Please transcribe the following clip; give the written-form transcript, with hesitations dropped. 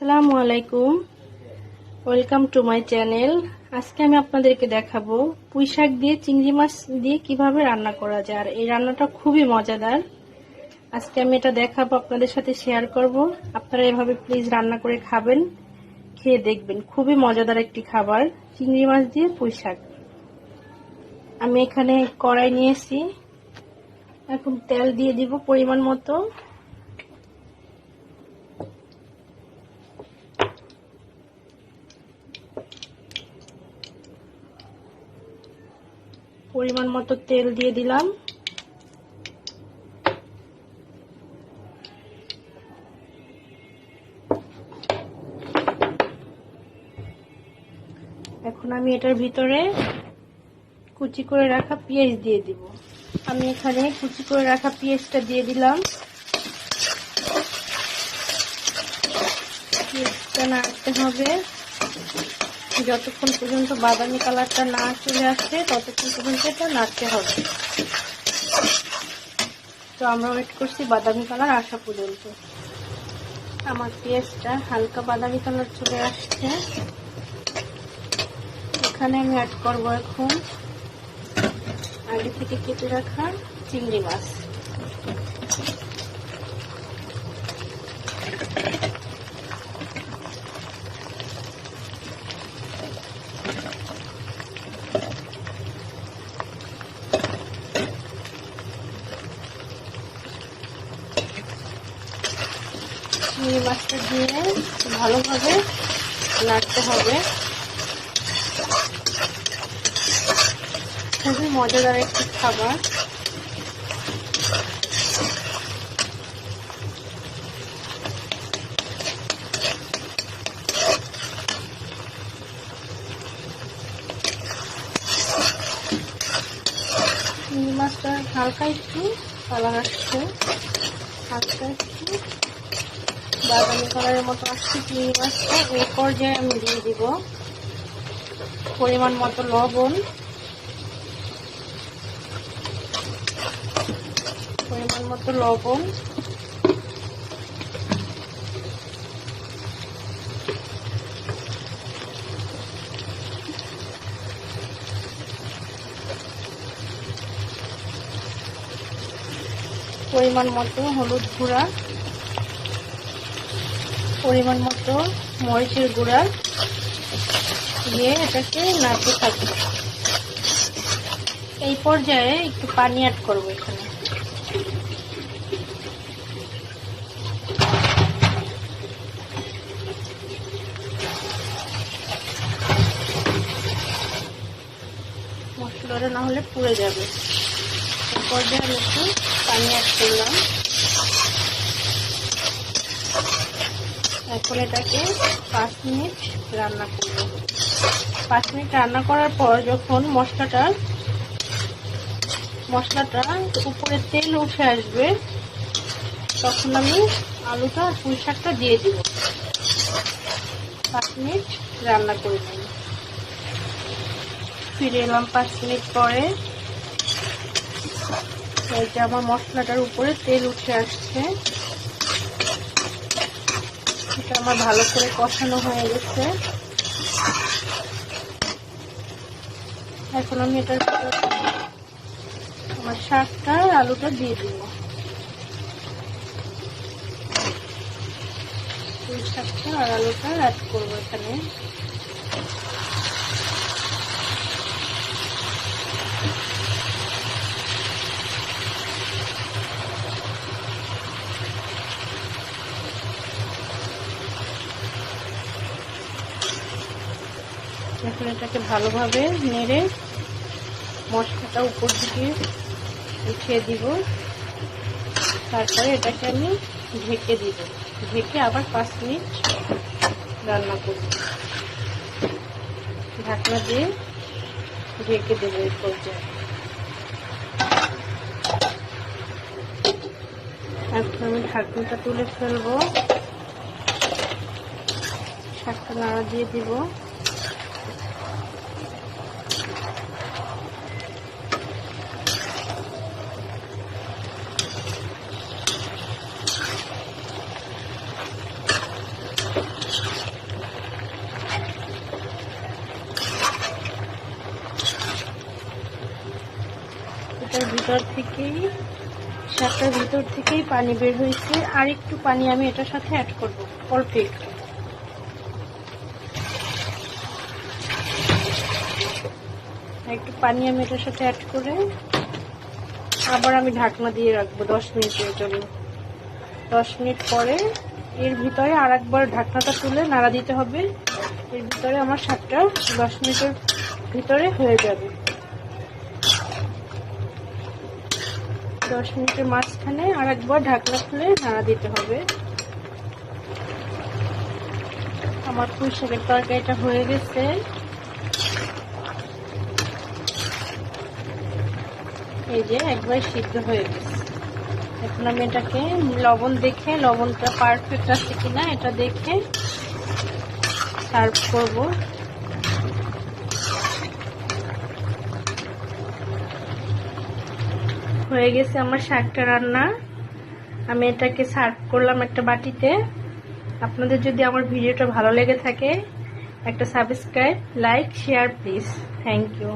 আসসালামু আলাইকুম, welcome to my channel. আজকে আমি আপনাদেরকে দেখাবো পুঁই শাক দিয়ে চিংড়ি মাছ দিয়ে কিভাবে রান্না করা যায়। আর এই রান্নাটা খুবই মজাদার। আজকে আমি এটা দেখাবো, আপনাদের সাথে শেয়ার করব। আপনারা এভাবে প্লিজ রান্না করে খাবেন, খেয়ে দেখবেন, খুবই মজাদার একটি খাবার, চিংড়ি মাছ দিয়ে পুঁই শাক। আমি এখানে কড়াই নিয়েছি, এখন তেল দিয়ে দিব পরিমাণ মতো। পরিমাণ মতো তেল দিয়ে দিলাম। এখন আমি এটার ভিতরে কুচি করে রাখা পেঁয়াজ দিয়ে দিব। আমি এখানে কুচি করে রাখা পেঁয়াজটা দিয়ে দিলাম। পেঁয়াজটা নাড়তে হবে যতক্ষণ পর্যন্ত বাদামি কালারটা না চলে আসে, ততক্ষণ পর্যন্ত এটা নাড়তে হবে। তো আমরা ওয়েট করছি বাদামি কালার আসা পর্যন্ত। আমার পেঁয়াজটা হালকা বাদামি কালার চলে আসছে। এখানে আমি অ্যাড করবো এখন আগে থেকে কেটে রাখা চিংড়ি মাছ। চিংড়ি মাছটা দিয়ে ভালোভাবে নাড়তে হবে। খুবই মজাদার একটি খাবার। চিংড়ি মাছটা হালকা একটু কালার আসছে, হালকা একটু বাদামি কালারের মতো আসছে চিংড়ি মাছটা। এই পর্যায়ে আমি দিয়ে দিব পরিমাণ মতো লবণ, পরিমাণ মতো লবণ, পরিমাণ মতো হলুদ গুঁড়া, পরিমাণ মতো মরিচের গুঁড়া দিয়ে এটাকে নাড়তে থাকবো। এই পর্যায়ে একটু পানি অ্যাড করবো। এখানে মশলাটা না হলে পুড়ে যাবে। এই পর্যায়ে আমি একটু পানি অ্যাড করলাম। এখন এটাকে 5 মিনিট রান্না করব। 5 মিনিট রান্না করার পর যখন মশলাটা উপরে তেল উঠে আসবে, তখন আমি আলুটা পুঁই শাকটা দিয়ে দিব। 5 মিনিট রান্না করে নেব। ফিরে এলাম 5 মিনিট পরে। এই যে আমার মশলাটার উপরে তেল উঠে আসছে, এটা আমার ভালো করে কষানো হয়ে গেছে। এখন আমি এটার আমার শাকটা আলুটা দিয়ে দিব। পুঁই শাকটা আর আলুটা অ্যাড করবো এখানে। এখন এটাকে ভালোভাবে নেড়ে মশলাটা উপর দিকে উঠিয়ে দিব। তারপরে এটাকে আমি ঢেকে দিব। ঢেকে আবার 5 মিনিট রান্না করব। ঢাকনা দিয়ে ঢেকে দেবো। এই পর্যায়ে এখন আমি ঢাকনাটা তুলে ফেলবো। শাকটা নাড়া দিয়ে দিব। শাকটার ভিতর থেকেই পানি বের হয়েছে। আর একটু পানি আমি এটার সাথে অ্যাড করব, অল্প একটু পানি আমি এটার সাথে অ্যাড করে আবার আমি ঢাকনা দিয়ে রাখবো 10 মিনিটের জন্য। 10 মিনিট পরে এর ভিতরে আর একবার ঢাকনাটা তুলে নাড়া দিতে হবে। এর ভিতরে আমার শাকটা 10 মিনিটের ভিতরে হয়ে যাবে। 10 মিনিটের মাঝখানে আর একবার ঢাকনা খুলে নাড়া দিতে হবে। আমার পুঁই শাকের তরকারিটা হয়ে গেছে। এই যে একবার সিদ্ধ হয়ে গেছে। এখন আমি এটাকে লবণ দেখে, লবণটা পারফেক্ট আছে কিনা এটা দেখে সার্ভ করব। হয়ে গেছে আমার শাকটা রান্না। আমি এটাকে সার্ভ করলাম একটা বাটিতে। আপনাদের যদি আমার ভিডিওটা ভালো লেগে থাকে একটা subscribe, like, share please. Thank you.